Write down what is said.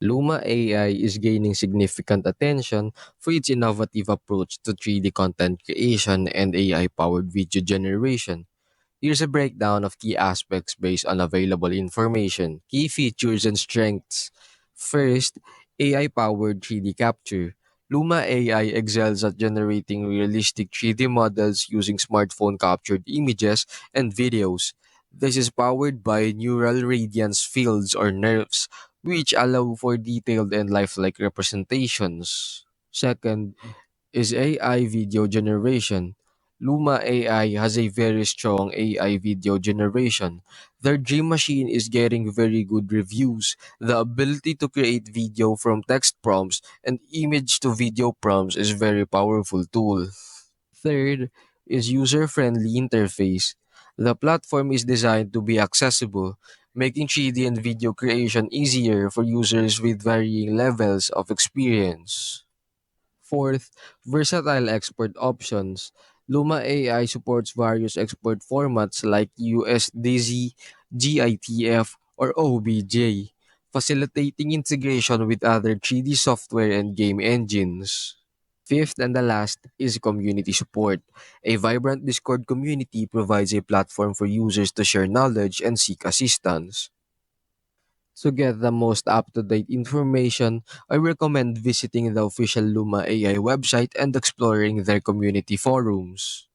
Luma AI is gaining significant attention for its innovative approach to 3D content creation and AI-powered video generation. Here's a breakdown of key aspects based on available information, key features and strengths. First, AI-powered 3D capture. Luma AI excels at generating realistic 3D models using smartphone captured images and videos. This is powered by neural radiance fields or nerves, which allow for detailed and lifelike representations. Second, is AI video generation. Luma AI has a very strong AI video generation. Their Dream Machine is getting very good reviews. The ability to create video from text prompts and image to video prompts is very powerful tool. Third is user-friendly interface. The platform is designed to be accessible, making 3D and video creation easier for users with varying levels of experience. Fourth, versatile export options. Luma AI supports various export formats like USDZ, GITF, or OBJ, facilitating integration with other 3D software and game engines. Fifth and the last is community support. A vibrant Discord community provides a platform for users to share knowledge and seek assistance. To get the most up-to-date information, I recommend visiting the official Luma AI website and exploring their community forums.